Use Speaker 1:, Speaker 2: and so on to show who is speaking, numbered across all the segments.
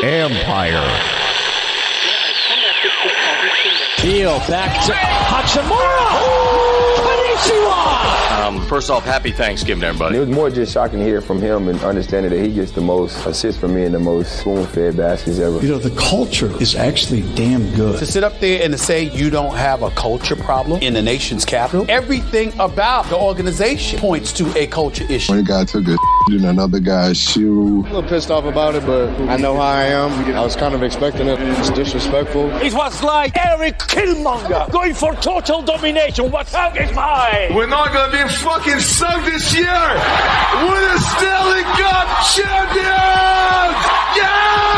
Speaker 1: Empire.
Speaker 2: Deal back to Hachimura.
Speaker 3: First off, happy Thanksgiving, everybody.
Speaker 4: It was more just shocking to hear from him and understanding that he gets the most assists from me and the most spoon-fed baskets ever.
Speaker 5: You know, the culture is actually damn good.
Speaker 6: To sit up there and to say you don't have a culture problem in the nation's capital, everything about the organization points to a culture issue.
Speaker 7: One guy took a in another guy's shoe.
Speaker 8: I'm a little pissed off about it, but I know how I am. I was kind of expecting it. It's disrespectful.
Speaker 2: It was like Eric Killmonger going for total domination. What's up is mine.
Speaker 9: We're not going to be fucking sunk this year. We're the Stanley Cup champions! Yeah!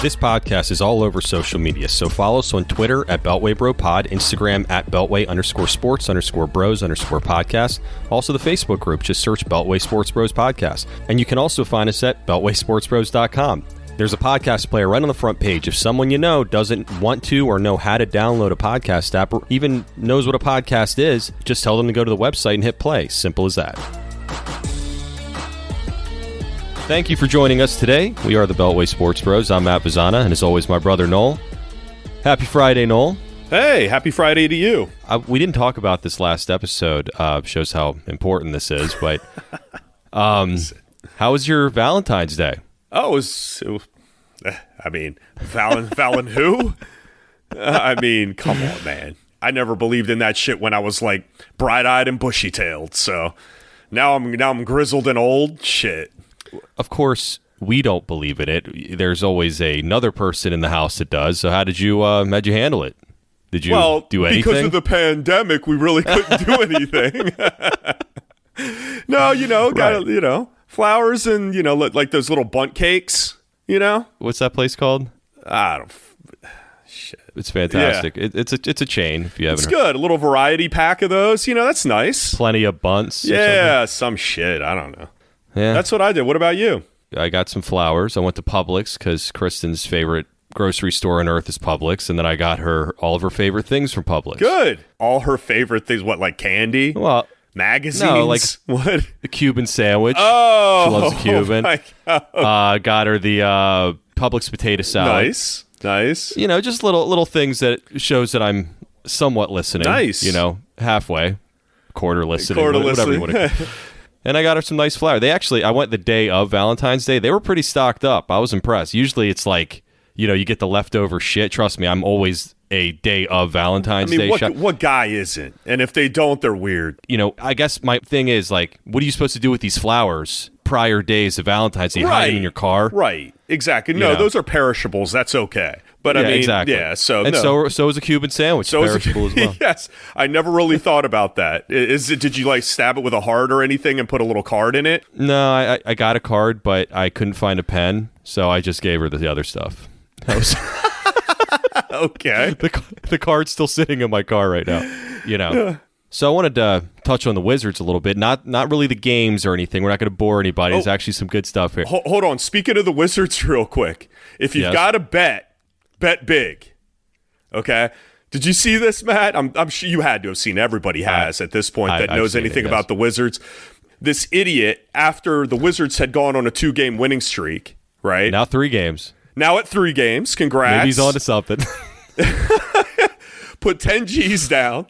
Speaker 10: This podcast is all over social media, so follow us on Twitter at BeltwayBroPod, Instagram at Beltway_sports_bros_podcast. Also the Facebook group, just search Beltway Sports Bros Podcast. And you can also find us at BeltwaySportsBros.com. There's a podcast player right on the front page. If someone you know doesn't want to or know how to download a podcast app or even knows what a podcast is, just tell them to go to the website and hit play. Simple as that. Thank you for joining us today. We are the Beltway Sports Bros. I'm Matt Bizzana, and as always, my brother Noel. Happy Friday, Noel.
Speaker 11: Hey, happy Friday to you.
Speaker 10: We didn't talk about this last episode. Shows how important this is, but how was your Valentine's Day?
Speaker 11: Oh, it was I mean, Valen who? I mean, come on, man. I never believed in that shit when I was like bright-eyed and bushy-tailed. So now I'm grizzled and old. Shit.
Speaker 10: Of course, we don't believe in it. There's always another person in the house that does. So how'd you handle it? Did you do anything?
Speaker 11: Because of the pandemic, we really couldn't do anything. No, got flowers and like those little bundt cakes.
Speaker 10: What's that place called?
Speaker 11: I don't. Shit.
Speaker 10: It's fantastic. Yeah. It's a chain. If you haven't.
Speaker 11: It's good. A little variety pack of those. That's nice.
Speaker 10: Plenty of bunts.
Speaker 11: Yeah, some shit. I don't know.
Speaker 10: Yeah,
Speaker 11: that's what I did. What about you?
Speaker 10: I got some flowers. I went to Publix because Kristen's favorite grocery store on earth is Publix, and then I got her all of her favorite things from Publix.
Speaker 11: Good. All her favorite things. What, like candy?
Speaker 10: Well,
Speaker 11: magazines?
Speaker 10: No, like
Speaker 11: what?
Speaker 10: The Cuban sandwich.
Speaker 11: Oh,
Speaker 10: she loves the Cuban.
Speaker 11: My God.
Speaker 10: Got her the Publix potato salad.
Speaker 11: Nice.
Speaker 10: Just little things that shows that I'm somewhat listening.
Speaker 11: Nice.
Speaker 10: Halfway, quarter listening, whatever you want to. And I got her some nice flowers. I went the day of Valentine's Day. They were pretty stocked up. I was impressed. Usually it's like, you get the leftover shit. Trust me, I'm always a day of Valentine's Day.
Speaker 11: What guy isn't? And if they don't, they're weird.
Speaker 10: I guess my thing is, like, what are you supposed to do with these flowers prior days of Valentine's Day? Hide them in your car?
Speaker 11: Right. Exactly. No, those are perishables. That's okay. But I mean,
Speaker 10: exactly.
Speaker 11: Yeah. So
Speaker 10: is a Cuban sandwich. So perishable as well.
Speaker 11: Yes, I never really thought about that. Did you like stab it with a heart or anything and put a little card in it?
Speaker 10: No, I got a card, but I couldn't find a pen, so I just gave her the other stuff.
Speaker 11: Okay.
Speaker 10: The card's still sitting in my car right now. So I wanted to touch on the Wizards a little bit. Not really the games or anything. We're not going to bore anybody. There's actually some good stuff here.
Speaker 11: Hold on. Speaking of the Wizards real quick, if you've got a bet big. Okay? Did you see this, Matt? I'm sure you had to have seen. Everybody has at this point that knows anything about the Wizards. This idiot, after the Wizards had gone on a 2-game winning streak, right?
Speaker 10: Now 3 games.
Speaker 11: Now at 3 games. Congrats.
Speaker 10: Maybe he's on to something.
Speaker 11: Put 10 G's down.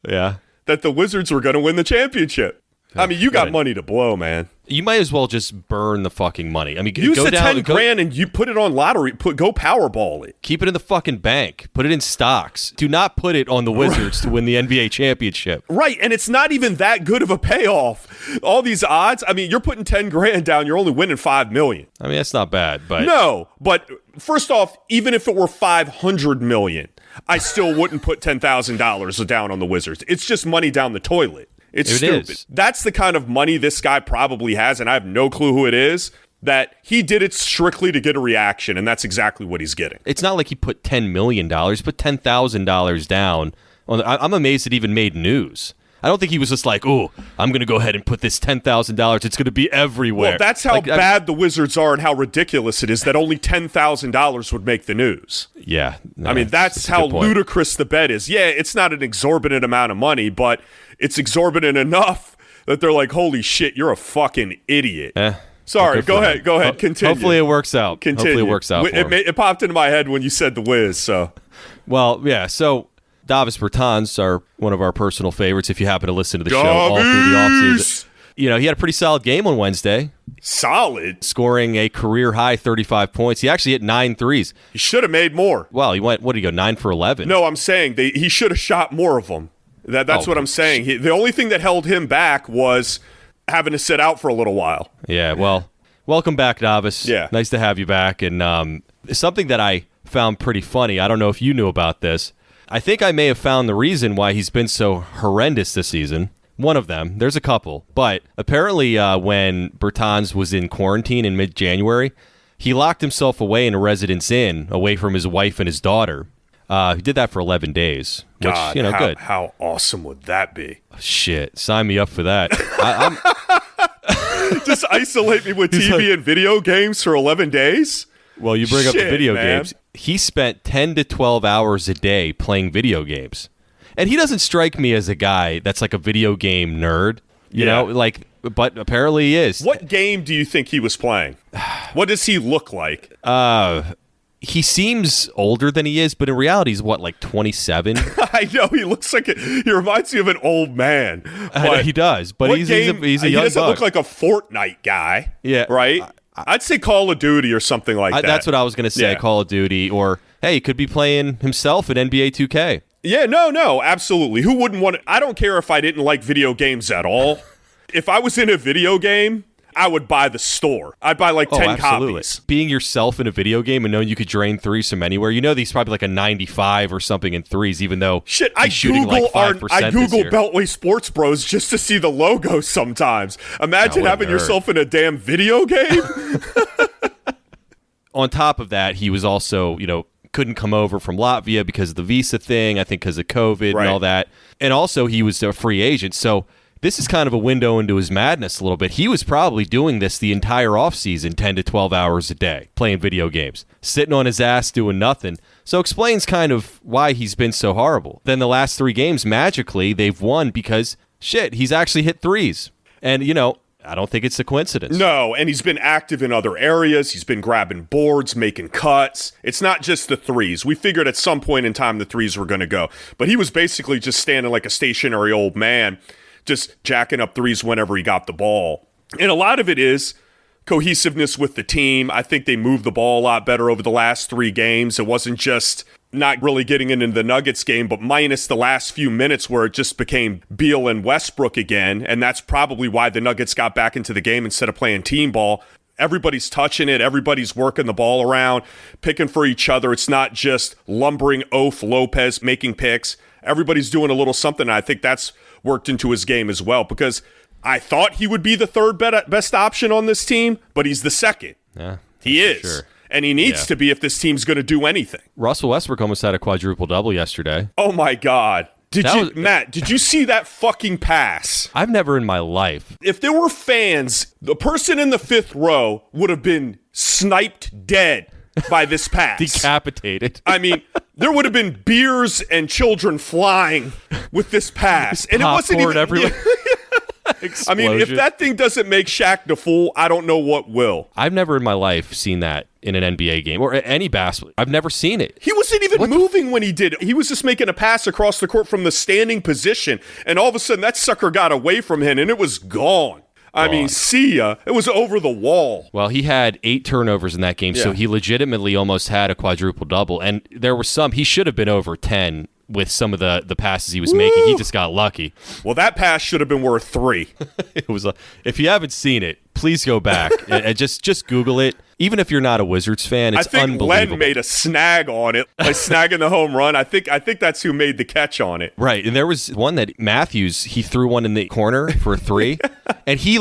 Speaker 10: Yeah.
Speaker 11: That the Wizards were going to win the championship. I mean, you got money to blow, man.
Speaker 10: You might as well just burn the fucking money. I mean,
Speaker 11: use the 10 grand and you put it on lottery. Go Powerball it.
Speaker 10: Keep it in the fucking bank. Put it in stocks. Do not put it on the Wizards to win the NBA championship.
Speaker 11: Right, and it's not even that good of a payoff. All these odds. I mean, you're putting 10 grand down. You're only winning $5 million.
Speaker 10: I mean, that's not bad, but
Speaker 11: no. But first off, even if it were $500 million, I still wouldn't put $10,000 down on the Wizards. It's just money down the toilet. It's stupid. That's the kind of money this guy probably has, and I have no clue who it is, that he did it strictly to get a reaction, and that's exactly what he's getting.
Speaker 10: It's not like he put $10 million, put $10,000 down. I'm amazed it even made news. I don't think he was just like, oh, I'm going to go ahead and put this $10,000. It's going to be everywhere.
Speaker 11: Well, that's how bad the Wizards are and how ridiculous it is that only $10,000 would make the news.
Speaker 10: Yeah.
Speaker 11: I mean, that's how ludicrous the bet is. Yeah, it's not an exorbitant amount of money, but it's exorbitant enough that they're like, holy shit, you're a fucking idiot. Sorry, go ahead. Continue.
Speaker 10: Hopefully it works out.
Speaker 11: Continue.
Speaker 10: Hopefully it works out.
Speaker 11: It popped into my head when you said the whiz. So,
Speaker 10: well, yeah. So Davis Bertans are one of our personal favorites. If you happen to listen to the show all through the offseason, he had a pretty solid game on Wednesday.
Speaker 11: Solid,
Speaker 10: scoring a career high 35 points. He actually hit 9 threes.
Speaker 11: He should have made more.
Speaker 10: Well, he went. What did he go? 9 for 11.
Speaker 11: No, I'm saying he should have shot more of them. That's what I'm saying. The only thing that held him back was having to sit out for a little while.
Speaker 10: Yeah, well, welcome back, Davis.
Speaker 11: Yeah.
Speaker 10: Nice to have you back. And something that I found pretty funny, I don't know if you knew about this. I think I may have found the reason why he's been so horrendous this season. One of them. There's a couple. But apparently when Bertans was in quarantine in mid-January, he locked himself away in a residence inn, away from his wife and his daughter. He did that for 11 days. Which,
Speaker 11: God,
Speaker 10: good.
Speaker 11: How awesome would that be?
Speaker 10: Shit, sign me up for that.
Speaker 11: Just isolate me with TV and video games for 11 days?
Speaker 10: Well, you bring up the video games. He spent 10 to 12 hours a day playing video games. And he doesn't strike me as a guy that's like a video game nerd, you know, but apparently he is.
Speaker 11: What game do you think he was playing? What does he look like?
Speaker 10: He seems older than he is, but in reality, he's like 27?
Speaker 11: I know, he looks like he reminds me of an old man.
Speaker 10: He does, but he's a young buck.
Speaker 11: He doesn't look like a Fortnite guy, right? I'd say Call of Duty or something like that.
Speaker 10: That's what I was going to say, Call of Duty, or, hey, he could be playing himself at NBA 2K.
Speaker 11: Yeah, no, absolutely. Who wouldn't want it? I don't care if I didn't like video games at all. If I was in a video game, I would buy the store. I'd buy 10 copies.
Speaker 10: Being yourself in a video game and knowing you could drain threes from anywhere, he's probably like a 95 or something in threes, even though he's shooting like 5%
Speaker 11: I Google Beltway Sports Bros just to see the logo sometimes. Imagine having yourself in a damn video game.
Speaker 10: On top of that, he was also, couldn't come over from Latvia because of the visa thing, I think because of COVID and all that. And also he was a free agent. So this is kind of a window into his madness a little bit. He was probably doing this the entire offseason, 10 to 12 hours a day, playing video games, sitting on his ass doing nothing. So explains kind of why he's been so horrible. Then the last 3 games, magically, they've won because, he's actually hit threes. And, I don't think it's a coincidence.
Speaker 11: No, and he's been active in other areas. He's been grabbing boards, making cuts. It's not just the threes. We figured at some point in time the threes were going to go. But he was basically just standing like a stationary old man, just jacking up threes whenever he got the ball. And a lot of it is cohesiveness with the team. I think they moved the ball a lot better over the last 3 games. It wasn't just not really getting into the Nuggets game, but minus the last few minutes where it just became Beal and Westbrook again. And that's probably why the Nuggets got back into the game instead of playing team ball. Everybody's touching it. Everybody's working the ball around, picking for each other. It's not just lumbering Oaf Lopez making picks. Everybody's doing a little something. And I think that's worked into his game as well, because I thought he would be the third best option on this team, but he's the second.
Speaker 10: Yeah,
Speaker 11: he is. Sure. And he needs to be if this team's going to do anything.
Speaker 10: Russell Westbrook almost had a quadruple-double yesterday.
Speaker 11: Oh, my God. Matt, did you see that fucking pass?
Speaker 10: I've never in my life.
Speaker 11: If there were fans, the person in the 5th row would have been sniped dead by this pass.
Speaker 10: Decapitated.
Speaker 11: I mean, there would have been beers and children flying with this pass. And it wasn't even
Speaker 10: everywhere.
Speaker 11: I mean, if that thing doesn't make Shaq the fool, I don't know what will.
Speaker 10: I've never in my life seen that in an NBA game or any basketball. I've never seen it.
Speaker 11: He wasn't even moving when he did it. He was just making a pass across the court from the standing position, and all of a sudden that sucker got away from him, and it was gone. I mean, see ya. It was over the wall.
Speaker 10: Well, he had 8 turnovers in that game, so he legitimately almost had a quadruple-double, and there were some. He should have been over 10 with some of the passes he was making. He just got lucky.
Speaker 11: Well, that pass should have been worth 3.
Speaker 10: It was. If you haven't seen it, please go back and just Google it. Even if you're not a Wizards fan, it's unbelievable.
Speaker 11: I think Len made a snag on it, like snagging the home run. I think that's who made the catch on it.
Speaker 10: Right, and there was one that Matthews, he threw one in the corner for a 3, and he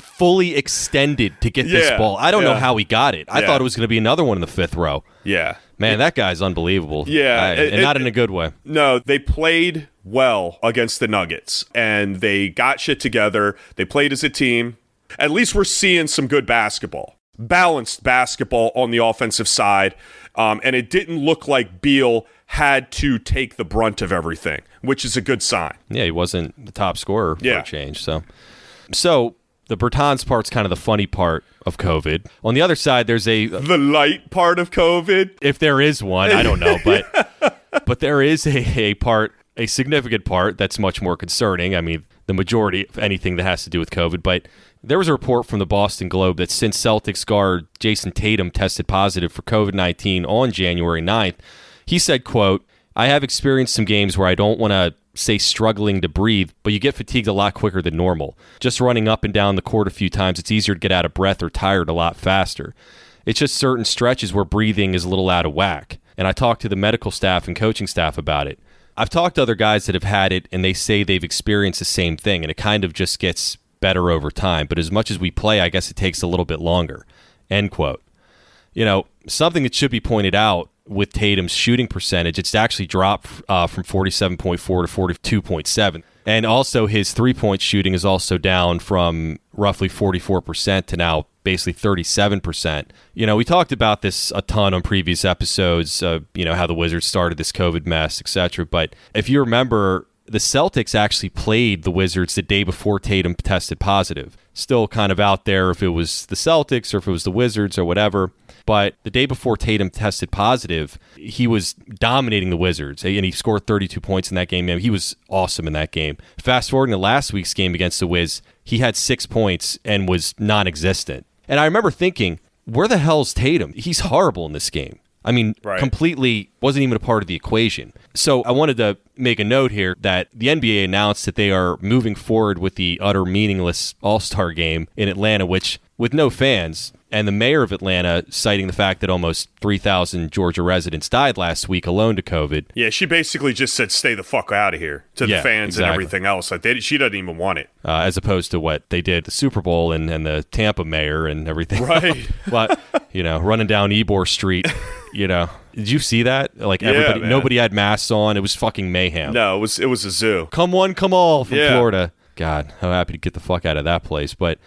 Speaker 10: fully extended to get this ball. I don't know how he got it. I thought it was going to be another one in the 5th row.
Speaker 11: Yeah.
Speaker 10: Man, that guy's unbelievable.
Speaker 11: Yeah.
Speaker 10: And not in a good way.
Speaker 11: No, they played well against the Nuggets, and they got shit together. They played as a team. At least we're seeing some good basketball. Balanced basketball on the offensive side, and it didn't look like Beal had to take the brunt of everything, which is a good sign.
Speaker 10: Yeah, he wasn't the top scorer for a change. So, So the Bertans part's kind of the funny part of COVID. On the other side, there's the
Speaker 11: light part of COVID.
Speaker 10: If there is one, I don't know, but there is a significant part that's much more concerning. I mean, the majority of anything that has to do with COVID, but there was a report from the Boston Globe that since Celtics guard Jayson Tatum tested positive for COVID-19 on January 9th, he said, quote, "I have experienced some games where I don't want to say struggling to breathe, but you get fatigued a lot quicker than normal. Just running up and down the court a few times, it's easier to get out of breath or tired a lot faster. It's just certain stretches where breathing is a little out of whack." And I talked to the medical staff and coaching staff about it. I've talked to other guys that have had it, and they say they've experienced the same thing, and it kind of just gets better over time. But as much as we play, I guess it takes a little bit longer. End quote. You know, something that should be pointed out with Tatum's shooting percentage, it's actually dropped from 47.4 to 42.7. And also his three-point shooting is also down from roughly 44% to now basically 37%. You know, we talked about this a ton on previous episodes, you know, how the Wizards started this COVID mess, etc. But if you remember, the Celtics actually played the Wizards the day before Tatum tested positive. Still kind of out there if it was the Celtics or if it was the Wizards or whatever. But the day before Tatum tested positive, he was dominating the Wizards, and he scored 32 points in that game. He was awesome in that game. Fast forwarding to last week's game against the Wiz, he had 6 points and was non-existent. And I remember thinking, where the hell's Tatum? He's horrible in this game. I mean, completely wasn't even a part of the equation. So I wanted to make a note here that the NBA announced that they are moving forward with the utter meaningless All-Star game in Atlanta, which, with no fans, and the mayor of Atlanta citing the fact that almost 3,000 Georgia residents died last week alone to COVID.
Speaker 11: Yeah, she basically just said, stay the fuck out of here to the fans and everything else. Like she doesn't even want it.
Speaker 10: As opposed to what they did at the Super Bowl and the Tampa mayor and everything.
Speaker 11: Right.
Speaker 10: But, you know, running down Ybor Street, you know. Did you see that? Like everybody, nobody had masks on. It was fucking mayhem.
Speaker 11: No, it was a zoo.
Speaker 10: Come one, come all from Florida. God, how happy to get the fuck out of that place. But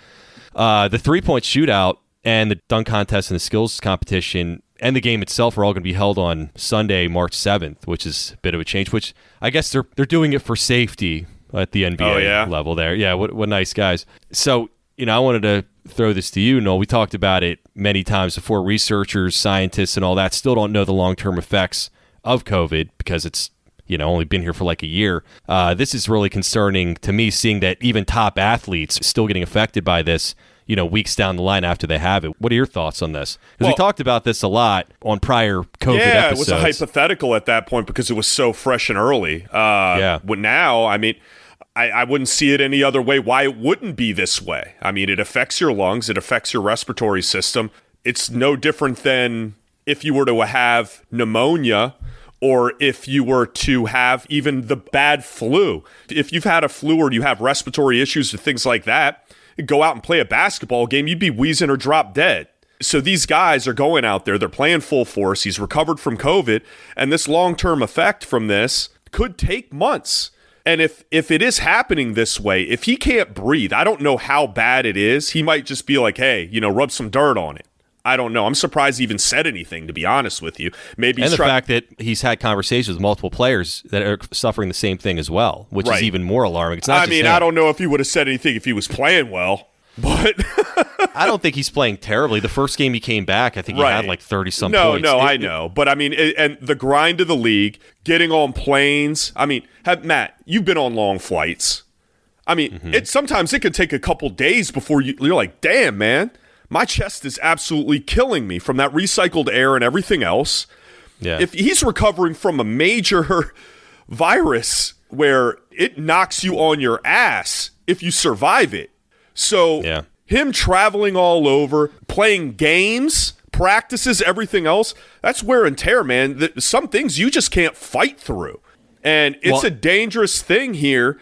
Speaker 10: the 3-point shootout and the dunk contest and the skills competition and the game itself are all going to be held on Sunday, March 7th, which is a bit of a change, which I guess they're doing it for safety at the NBA level there. Yeah, what nice guys. So, you know, I wanted to throw this to you, Noel. We talked about it many times before. Researchers, scientists, and all that still don't know the long-term effects of COVID because it's, you know, only been here for like a year. This is really concerning to me, seeing that even top athletes are still getting affected by this, you know, weeks down the line after they have it. What are your thoughts on this? Because we talked about this a lot on prior COVID episodes.
Speaker 11: Yeah, it was a hypothetical at that point because it was so fresh and early. But now, I mean, I wouldn't see it any other way why it wouldn't be this way. I mean, it affects your lungs. It affects your respiratory system. It's no different than if you were to have pneumonia or if you were to have even the bad flu. If you've had a flu or you have respiratory issues or things like that, go out and play a basketball game, you'd be wheezing or drop dead. So these guys are going out there, they're playing full force, he's recovered from COVID, and this long-term effect from this could take months. And if it is happening this way, if he can't breathe, I don't know how bad it is. He might just be like, hey, you know, rub some dirt on it. I don't know. I'm surprised he even said anything, to be honest with you. Maybe
Speaker 10: and the fact that he's had conversations with multiple players that are suffering the same thing as well, which is even more alarming. It's not
Speaker 11: I mean, I don't know if he would have said anything if he was playing well, but
Speaker 10: I don't think he's playing terribly. The first game he came back, I think he had like 30-some points.
Speaker 11: No, I know. But I mean, and the grind of the league, getting on planes. I mean, Matt, you've been on long flights. I mean, sometimes it could take a couple days before you're like, damn, man. My chest is absolutely killing me from that recycled air and everything else. Yeah. If he's recovering from a major virus where it knocks you on your ass if you survive it. So him traveling all over, playing games, practices, everything else, that's wear and tear, man. Some things you just can't fight through. And it's a dangerous thing here.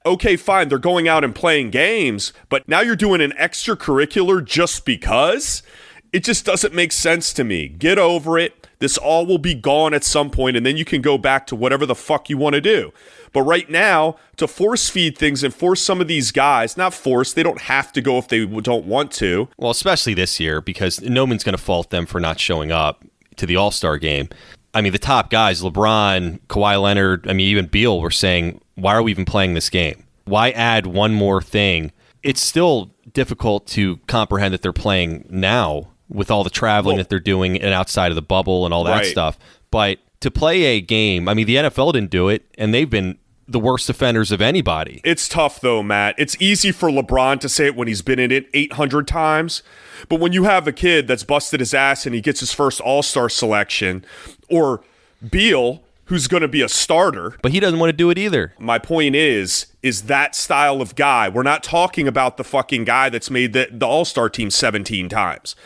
Speaker 11: Okay, fine, they're going out and playing games, but now you're doing an extracurricular just because? It just doesn't make sense to me. Get over it. This all will be gone at some point, and then you can go back to whatever the fuck you want to do. But right now, to force feed things and force some of these guys, not force, they don't have to go if they don't want to.
Speaker 10: Well, especially this year, because no one's going to fault them for not showing up to the All-Star game. I mean, the top guys, LeBron, Kawhi Leonard, I mean, even Beal were saying, why are we even playing this game? Why add one more thing it's still difficult to comprehend that they're playing now with all the traveling that they're doing and outside of the bubble and all that stuff. But to play a game, I mean, the NFL didn't do it, and they've been the worst offenders of anybody.
Speaker 11: It's tough, though, Matt. It's easy for LeBron to say it when he's been in it 800 times. But when you have a kid that's busted his ass and he gets his first All-Star selection, or Beal, who's going to be a starter.
Speaker 10: But he doesn't want to do it either.
Speaker 11: My point is that style of guy. We're not talking about the fucking guy that's made the All-Star team 17 times.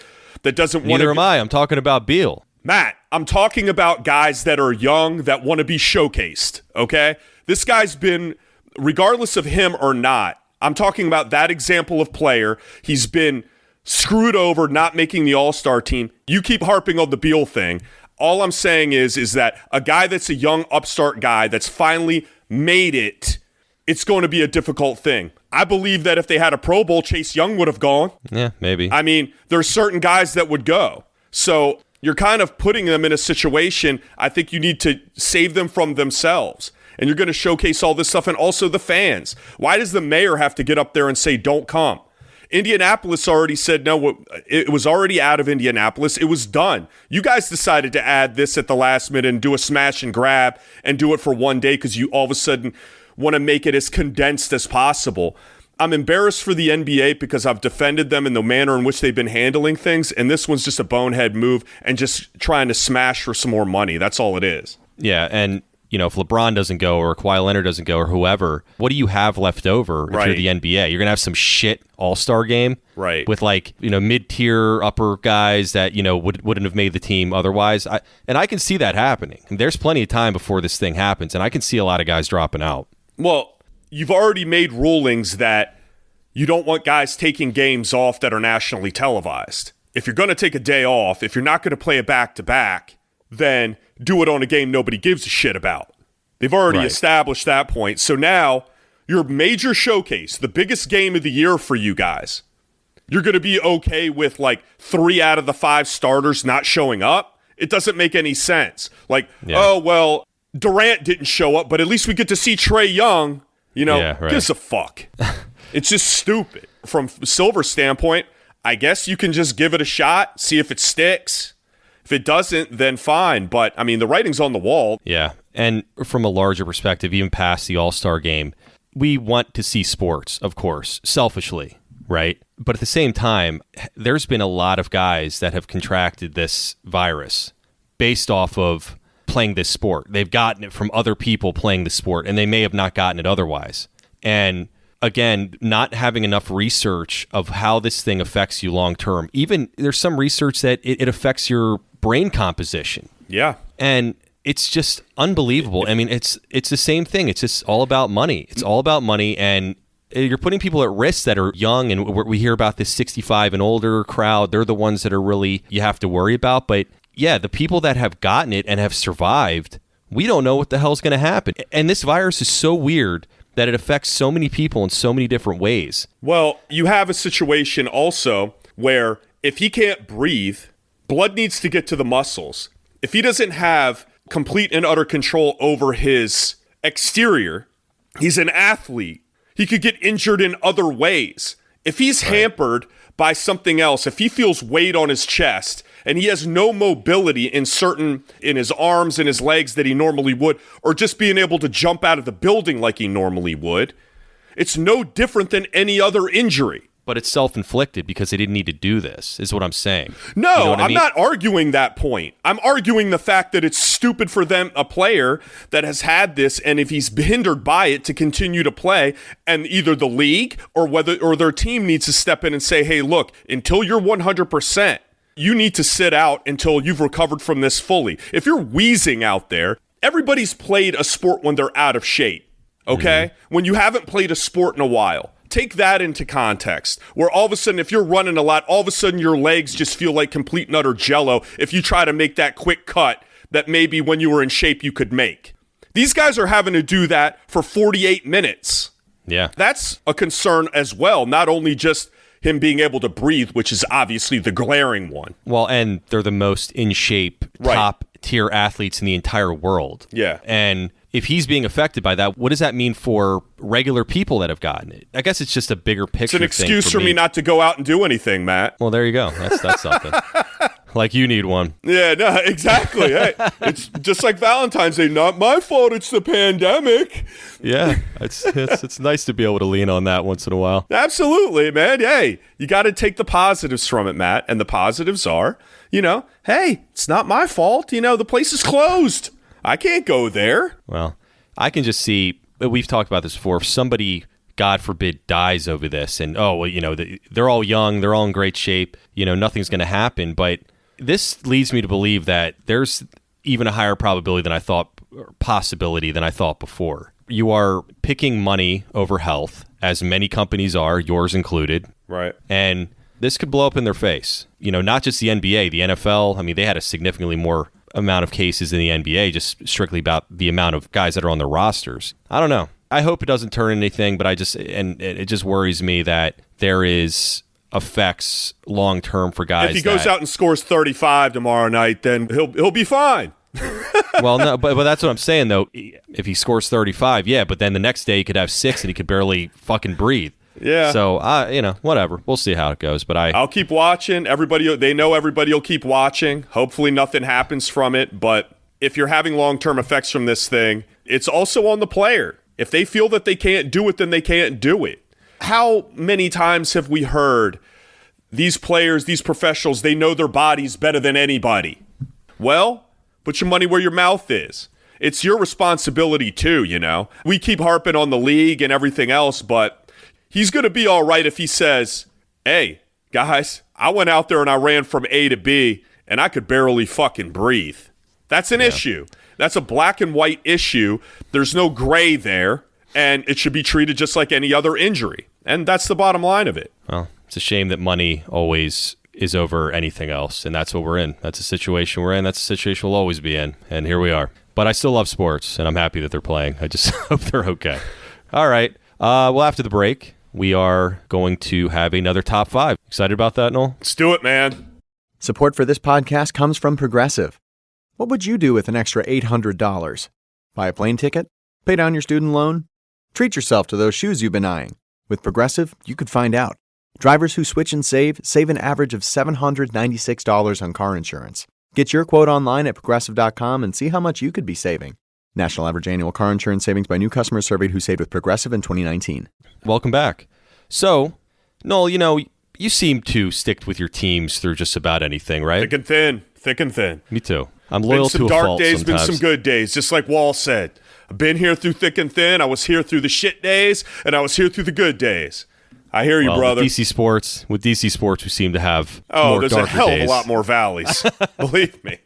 Speaker 11: That doesn't want to.
Speaker 10: Neither am I. I'm talking about Beal.
Speaker 11: Matt, I'm talking about guys that are young that want to be showcased, okay? This guy's been, regardless of him or not, I'm talking about that example of player. He's been screwed over not making the All-Star team. You keep harping on the Beal thing. All I'm saying is that a guy that's a young upstart guy that's finally made it, it's going to be a difficult thing. I believe that if they had a Pro Bowl, Chase Young would have gone.
Speaker 10: Yeah, maybe.
Speaker 11: I mean, there's certain guys that would go. So you're kind of putting them in a situation, I think you need to save them from themselves. And you're going to showcase all this stuff, and also the fans. Why does the mayor have to get up there and say, don't come? Indianapolis already said no. It was already out of Indianapolis. It was done. You guys decided to add this at the last minute and do a smash and grab and do it for one day because you all of a sudden want to make it as condensed as possible. I'm embarrassed for the NBA because I've defended them in the manner in which they've been handling things, and this one's just a bonehead move and just trying to smash for some more money. That's all it is.
Speaker 10: Yeah, and if LeBron doesn't go or Kawhi Leonard doesn't go or whoever, what do you have left over if you're the NBA? You're going to have some shit all-star game with mid-tier upper guys that, wouldn't have made the team otherwise. And I can see that happening. There's plenty of time before this thing happens, and I can see a lot of guys dropping out.
Speaker 11: Well, you've already made rulings that you don't want guys taking games off that are nationally televised. If you're going to take a day off, if you're not going to play a back-to-back, then do it on a game nobody gives a shit about. They've already established that point. So now, your major showcase, the biggest game of the year for you guys, you're going to be okay with 3 out of the 5 starters not showing up? It doesn't make any sense. Oh, well, Durant didn't show up, but at least we get to see Trae Young. Gives a fuck. It's just stupid. From Silver's standpoint, I guess you can just give it a shot, see if it sticks. If it doesn't, then fine. But, I mean, the writing's on the wall.
Speaker 10: Yeah. And from a larger perspective, even past the All-Star game, we want to see sports, of course, selfishly, right? But at the same time, there's been a lot of guys that have contracted this virus based off of playing this sport. They've gotten it from other people playing the sport, and they may have not gotten it otherwise. And again, not having enough research of how this thing affects you long term. Even there's some research that it affects your brain composition.
Speaker 11: Yeah.
Speaker 10: And it's just unbelievable. I mean, it's the same thing. It's just all about money. It's all about money, and you're putting people at risk that are young, and we hear about this 65 and older crowd. They're the ones that are really you have to worry about. But yeah, the people that have gotten it and have survived, we don't know what the hell's going to happen. And this virus is so weird that it affects so many people in so many different ways.
Speaker 11: Well, you have a situation also where if he can't breathe, blood needs to get to the muscles. If he doesn't have complete and utter control over his exterior, he's an athlete. He could get injured in other ways. If he's hampered by something else, if he feels weight on his chest and he has no mobility in his arms and his legs that he normally would, or just being able to jump out of the building like he normally would, it's no different than any other injury.
Speaker 10: But it's self-inflicted because they didn't need to do this, is what I'm saying.
Speaker 11: No,
Speaker 10: you know
Speaker 11: I'm not arguing that point. I'm arguing the fact that it's stupid for them, a player that has had this, and if he's hindered by it, to continue to play, and either the league or their team needs to step in and say, hey, look, until you're 100%, you need to sit out until you've recovered from this fully. If you're wheezing out there, everybody's played a sport when they're out of shape, okay? Mm-hmm. When you haven't played a sport in a while. Take that into context, where all of a sudden, if you're running a lot, all of a sudden your legs just feel like complete and utter jello if you try to make that quick cut that maybe when you were in shape you could make. These guys are having to do that for 48 minutes.
Speaker 10: Yeah.
Speaker 11: That's a concern as well, not only just him being able to breathe, which is obviously the glaring one.
Speaker 10: Well, and they're the most in shape, top-tier athletes in the entire world.
Speaker 11: Yeah.
Speaker 10: And if he's being affected by that, what does that mean for regular people that have gotten it? I guess it's just a bigger picture.
Speaker 11: It's an excuse for me not to go out and do anything, Matt.
Speaker 10: Well, there you go. That's something. Like you need one.
Speaker 11: Yeah, no, exactly. Hey, it's just like Valentine's Day. Not my fault. It's the pandemic.
Speaker 10: Yeah, it's nice to be able to lean on that once in a while.
Speaker 11: Absolutely, man. Hey, you got to take the positives from it, Matt. And the positives are, hey, it's not my fault. The place is closed. I can't go there.
Speaker 10: Well, I can just see, we've talked about this before, if somebody, God forbid, dies over this and, they're all young, they're all in great shape, nothing's going to happen. But this leads me to believe that there's even a higher probability than I thought, or possibility than I thought before. You are picking money over health, as many companies are, yours included.
Speaker 11: Right.
Speaker 10: And this could blow up in their face. Not just the NBA, the NFL. I mean, they had a significantly more amount of cases in the NBA, just strictly about the amount of guys that are on their rosters. I don't know. I hope it doesn't turn anything, but it just worries me that there is effects long term for guys.
Speaker 11: If he goes out and scores 35 tomorrow night, then he'll be fine.
Speaker 10: Well, no, but that's what I'm saying though. If he scores 35, yeah, but then the next day he could have 6 and he could barely fucking breathe.
Speaker 11: Yeah.
Speaker 10: So whatever. We'll see how it goes. But I'll
Speaker 11: keep watching. They know everybody will keep watching. Hopefully nothing happens from it. But if you're having long-term effects from this thing, it's also on the player. If they feel that they can't do it, then they can't do it. How many times have we heard these players, these professionals, they know their bodies better than anybody? Well, put your money where your mouth is. It's your responsibility too, We keep harping on the league and everything else, but he's going to be all right if he says, hey, guys, I went out there and I ran from A to B and I could barely fucking breathe. That's an issue. That's a black and white issue. There's no gray there, and it should be treated just like any other injury. And that's the bottom line of it.
Speaker 10: Well, it's a shame that money always is over anything else, and that's what we're in. That's a situation we're in. That's a situation we'll always be in, and here we are. But I still love sports, and I'm happy that they're playing. I just hope they're okay. All right. Well, after the break, we are going to have another top 5. Excited about that, Noel?
Speaker 11: Let's do it, man.
Speaker 1: Support for this podcast comes from Progressive. What would you do with an extra $800? Buy a plane ticket? Pay down your student loan? Treat yourself to those shoes you've been eyeing. With Progressive, you could find out. Drivers who switch and save an average of $796 on car insurance. Get your quote online at Progressive.com and see how much you could be saving. National average annual car insurance savings by new customers surveyed who saved with Progressive in 2019.
Speaker 10: Welcome back. So, Noel, you seem to stick with your teams through just about anything, right?
Speaker 11: Thick and thin.
Speaker 10: Me too. I'm loyal to a fault
Speaker 11: Been some dark days,
Speaker 10: sometimes.
Speaker 11: been some good days, just like Wall said. I've been here through thick and thin. I was here through the shit days, and I was here through the good days. I hear you, brother.
Speaker 10: With DC Sports, we seem to have more
Speaker 11: there's
Speaker 10: darker
Speaker 11: a hell
Speaker 10: days.
Speaker 11: of a lot more valleys. Believe me.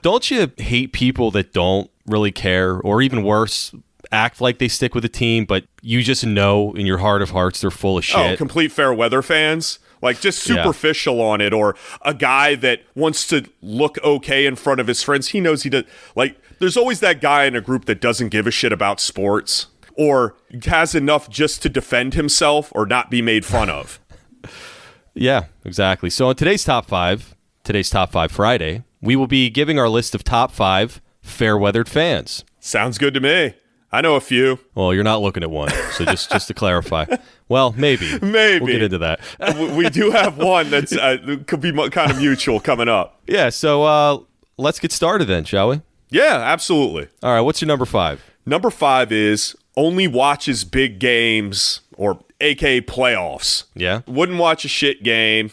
Speaker 10: Don't you hate people that don't really care, or even worse, act like they stick with a team, but you just know in your heart of hearts they're full of shit?
Speaker 11: Oh, complete fair weather fans. Like, just superficial on it, or a guy that wants to look okay in front of his friends. He knows he does. Like, there's always that guy in a group that doesn't give a shit about sports, or has enough just to defend himself or not be made fun of.
Speaker 10: Yeah, exactly. So on today's Top 5 Friday, we will be giving our list of top 5 fair-weathered fans.
Speaker 11: Sounds good to me. I know a few.
Speaker 10: Well, you're not looking at one, so just to clarify. Well, maybe. We'll get into that.
Speaker 11: We do have one that's could be kind of mutual coming up.
Speaker 10: Yeah, so let's get started then, shall we?
Speaker 11: Yeah, absolutely.
Speaker 10: All right, what's your number 5?
Speaker 11: Number 5 is only watches big games, or AKA playoffs.
Speaker 10: Yeah.
Speaker 11: Wouldn't watch a shit game.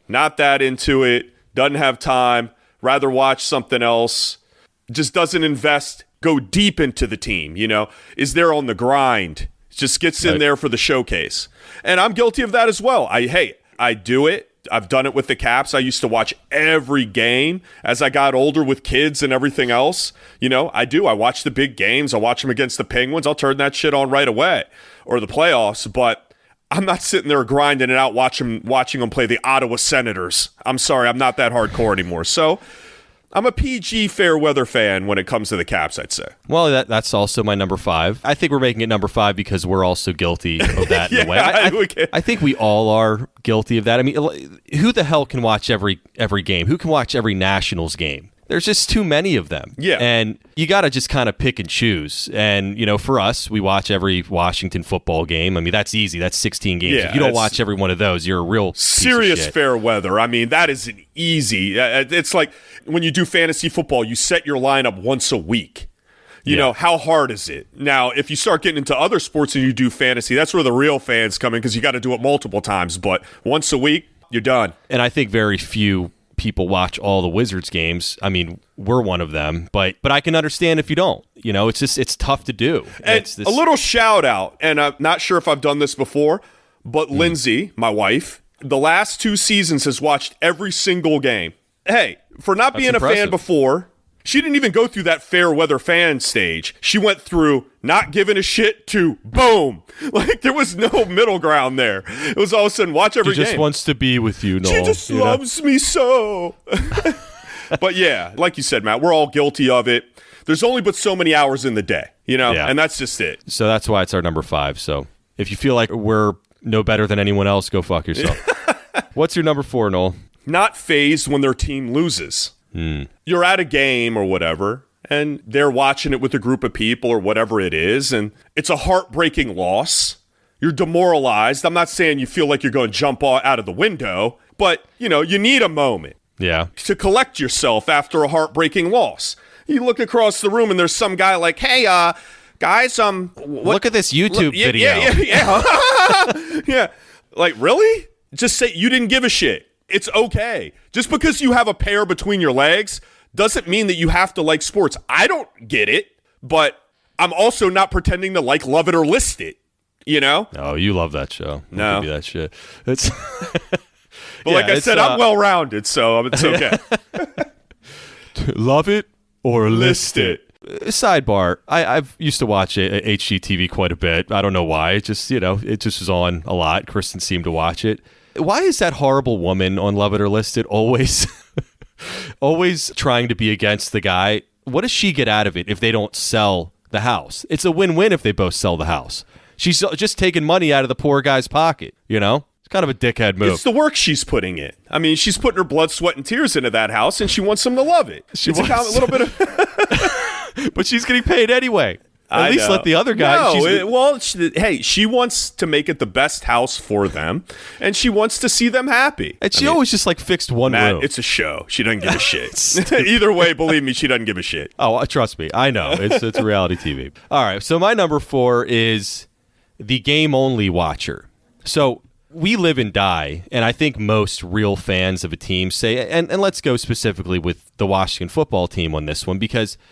Speaker 11: Not that into it. Doesn't have time. Rather watch something else. Just doesn't go deep into the team, is there on the grind. Just gets in there for the showcase. And I'm guilty of that as well. I do it. I've done it with the Caps. I used to watch every game as I got older with kids and everything else. I do. I watch the big games. I watch them against the Penguins. I'll turn that shit on right away. Or the playoffs. But I'm not sitting there grinding it out watching them play the Ottawa Senators. I'm sorry. I'm not that hardcore anymore. So I'm a PG fair weather fan when it comes to the Caps, I'd say.
Speaker 10: Well, that's also my number 5. I think we're making it number 5 because we're also guilty of that in a way. I think we all are guilty of that. I mean, who the hell can watch every game? Who can watch every Nationals game? There's just too many of them.
Speaker 11: Yeah.
Speaker 10: And you got to just kind of pick and choose. And, for us, we watch every Washington football game. I mean, that's easy. That's 16 games.
Speaker 11: Yeah,
Speaker 10: if you don't watch every one of those, you're a real
Speaker 11: serious fair weather. I mean, that is an easy. It's like when you do fantasy football, you set your lineup once a week. You know, how hard is it? Now, if you start getting into other sports and you do fantasy, that's where the real fans come in because you got to do it multiple times. But once a week, you're done.
Speaker 10: And I think very few people watch all the Wizards games. I mean, we're one of them, but I can understand if you don't. It's tough to do.
Speaker 11: And a little shout out, and I'm not sure if I've done this before, but Lindsay, my wife, the last 2 seasons has watched every single game. Hey, for not being
Speaker 10: impressive.
Speaker 11: a fan before, she didn't even go through that fair weather fan stage. She went through not giving a shit to boom. Like, there was no middle ground there. It was all of a sudden, watch every game.
Speaker 10: She just wants to be with you, Noel.
Speaker 11: She just loves me so. But yeah, like you said, Matt, we're all guilty of it. There's only but so many hours in the day, and that's just it.
Speaker 10: So that's why it's our number 5. So if you feel like we're no better than anyone else, go fuck yourself. What's your number 4, Noel?
Speaker 11: Not fazed when their team loses. You're at a game or whatever, and they're watching it with a group of people or whatever it is, and it's a heartbreaking loss. You're demoralized. I'm not saying you feel like you're going to jump out of the window, but, you need a moment to collect yourself after a heartbreaking loss. You look across the room, and there's some guy like, hey, guys,
Speaker 10: look at this YouTube video.
Speaker 11: Yeah. Like, really? Just say you didn't give a shit. It's okay. Just because you have a pair between your legs doesn't mean that you have to like sports. I don't get it, but I'm also not pretending to like, love it, or list it,
Speaker 10: Oh, you love that show.
Speaker 11: No.
Speaker 10: Give you that shit. It's
Speaker 11: but like I said, I'm well-rounded, so it's okay.
Speaker 10: Love it or list it. Sidebar, I've used to watch HGTV quite a bit. I don't know why. It just, it just was on a lot. Kristen seemed to watch it. Why is that horrible woman on Love It or List It always trying to be against the guy? What does she get out of it if they don't sell the house? It's a win-win if they both sell the house. She's just taking money out of the poor guy's pocket, It's kind of a dickhead move.
Speaker 11: It's the work she's putting in. I mean, she's putting her blood, sweat, and tears into that house, and she wants him to love it. It's a little bit of...
Speaker 10: But she's getting paid anyway. At least let the other guy...
Speaker 11: she wants to make it the best house for them, and she wants to see them happy.
Speaker 10: And she always just fixed one room.
Speaker 11: It's a show. She doesn't give a shit. Either way, believe me, she doesn't give a shit.
Speaker 10: Oh, trust me. I know. It's reality TV. All right, so my number 4 is the game-only watcher. So... we live and die, and I think most real fans of a team say, and let's go specifically with the Washington football team on this one,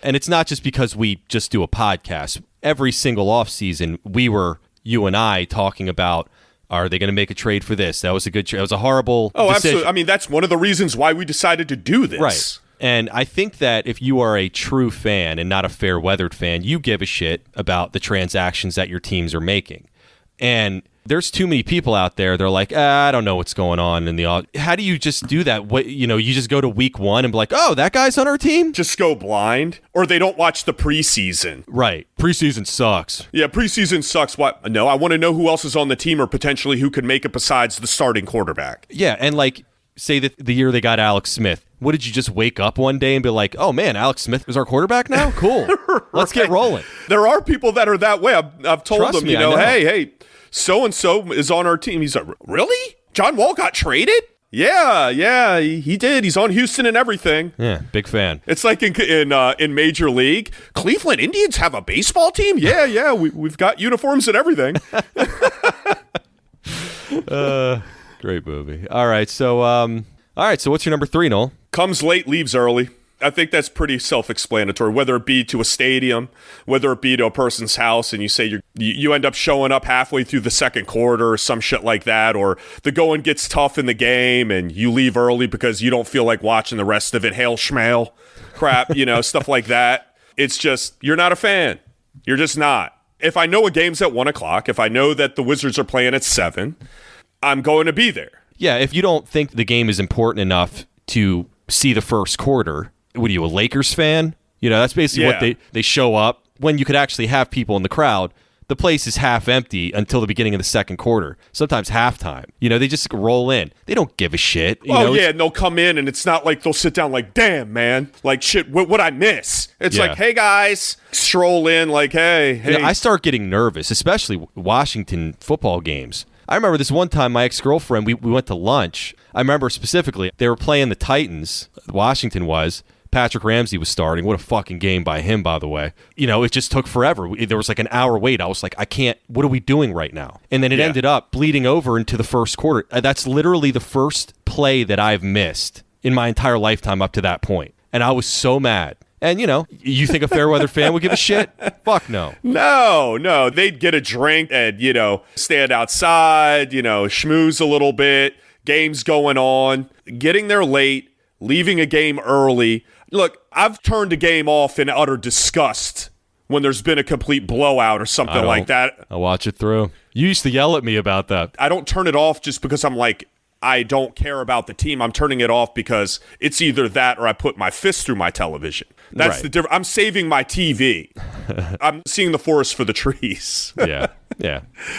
Speaker 10: and it's not just because we just do a podcast. Every single offseason, you and I, talking about, are they going to make a trade for this? That was a good trade. It was a horrible decision.
Speaker 11: Absolutely. I mean, that's one of the reasons why we decided to do this.
Speaker 10: Right. And I think that if you are a true fan and not a fair-weathered fan, you give a shit about the transactions that your teams are making. And there's too many people out there. They're like, I don't know what's going on in the. How do you just do that? You just go to week 1 and be like, oh, that guy's on our team.
Speaker 11: Just go blind, or they don't watch the preseason.
Speaker 10: Right, preseason sucks.
Speaker 11: Yeah, preseason sucks. What? No, I want to know who else is on the team, or potentially who could make it besides the starting quarterback.
Speaker 10: Yeah, and say that the year they got Alex Smith. What, did you just wake up one day and be like, oh man, Alex Smith is our quarterback now? Cool. Right. Let's get rolling.
Speaker 11: There are people that are that way. I've told them, hey. So-and-so is on our team. He's like, really? John Wall got traded? Yeah, he did. He's on Houston and everything.
Speaker 10: Yeah, big fan.
Speaker 11: It's like in Major League. Cleveland Indians have a baseball team? Yeah, we've got uniforms and everything.
Speaker 10: Great movie. All right, so what's your number 3, Noel?
Speaker 11: Comes late, leaves early. I think that's pretty self-explanatory, whether it be to a stadium, whether it be to a person's house, and you say you end up showing up halfway through the second quarter or some shit like that, or the going gets tough in the game and you leave early because you don't feel like watching the rest of it, hail schmail crap, stuff like that. It's just, you're not a fan. You're just not. If I know a game's at 1 o'clock, if I know that the Wizards are playing at 7, I'm going to be there.
Speaker 10: Yeah, if you don't think the game is important enough to see the first quarter... What are you, a Lakers fan? That's basically what they show up when you could actually have people in the crowd. the place is half empty until the beginning of the second quarter, sometimes halftime. They just roll in. They don't give a shit.
Speaker 11: And they'll come in, and it's not like they'll sit down like, damn, man, like, shit, what'd I miss? It's like, hey, guys, stroll in like, hey.
Speaker 10: I start getting nervous, especially Washington football games. I remember this one time, my ex-girlfriend, we went to lunch. I remember specifically, they were playing the Titans, Washington was. Patrick Ramsey was starting. What a fucking game by him, by the way. It just took forever. There was like an hour wait. I was like, I can't, what are we doing right now? And then it ended up bleeding over into the first quarter. That's literally the first play that I've missed in my entire lifetime up to that point. And I was so mad. And, you think a Fairweather fan would give a shit? Fuck no.
Speaker 11: No. They'd get a drink and, stand outside, schmooze a little bit, games going on, getting there late, leaving a game early. Look, I've turned a game off in utter disgust when there's been a complete blowout or something like that.
Speaker 10: I'll watch it through. You used to yell at me about that.
Speaker 11: I don't turn it off just because I'm like, I don't care about the team. I'm turning it off because it's either that or I put my fist through my television. That's the difference. I'm saving my TV. I'm seeing the forest for the trees.
Speaker 10: Yeah.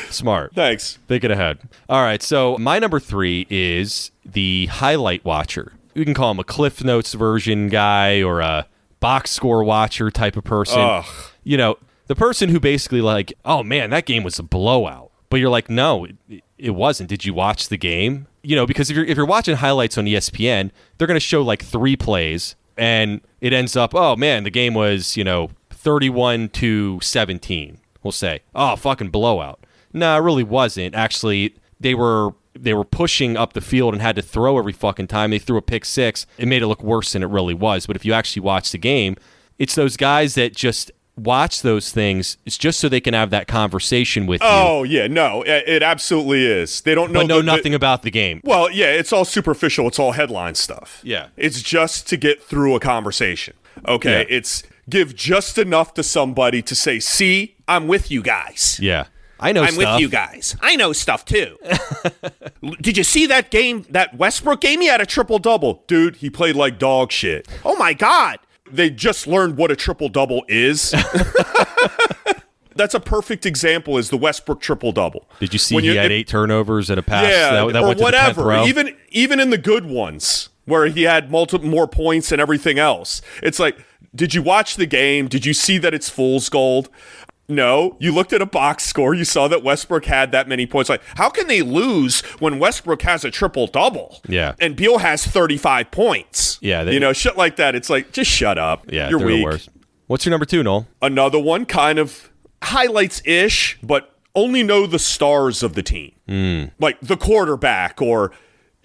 Speaker 10: Smart.
Speaker 11: Thanks.
Speaker 10: Thinking ahead. All right, so my number 3 is the highlight watcher. You can call him a Cliff Notes version guy or a box score watcher type of person.
Speaker 11: Ugh.
Speaker 10: The person who basically like, oh man, that game was a blowout. But you're like, no, it wasn't. Did you watch the game? Because if you're watching highlights on ESPN, they're going to show like 3 plays and it ends up, oh man, the game was, 31-17. We'll say, oh, fucking blowout. No, it really wasn't. Actually, they were pushing up the field and had to throw every fucking time. They threw a pick 6. It made it look worse than it really was. But if you actually watch the game, it's those guys that just watch those things. It's just so they can have that conversation with you.
Speaker 11: Oh, yeah. No, it absolutely is. They don't know.
Speaker 10: But know nothing about the game.
Speaker 11: Well, yeah, it's all superficial. It's all headline stuff.
Speaker 10: Yeah.
Speaker 11: It's just to get through a conversation. Okay? Yeah. It's give just enough to somebody to say, see, I'm with you guys.
Speaker 10: Yeah. I'm
Speaker 11: with you guys. I know stuff, too. Did you see that game, that Westbrook game? He had a triple-double. Dude, he played like dog shit. Oh, my God. They just learned what a triple-double is. That's a perfect example is the Westbrook triple-double.
Speaker 10: Did you see he had 8 turnovers and a pass?
Speaker 11: Yeah,
Speaker 10: that went
Speaker 11: or whatever.
Speaker 10: To the 10th row?
Speaker 11: Even in the good ones where he had more points and everything else. It's like, did you watch the game? Did you see that it's fool's gold? No, you looked at a box score. You saw that Westbrook had that many points. Like, how can they lose when Westbrook has a triple-double?
Speaker 10: Yeah.
Speaker 11: And Beal has 35 points.
Speaker 10: Yeah.
Speaker 11: Shit like that. It's like, just shut up.
Speaker 10: Yeah,
Speaker 11: you're weak.
Speaker 10: Worse. What's your number 2, Noel?
Speaker 11: Another one, kind of highlights-ish, but only know the stars of the team. Like the quarterback or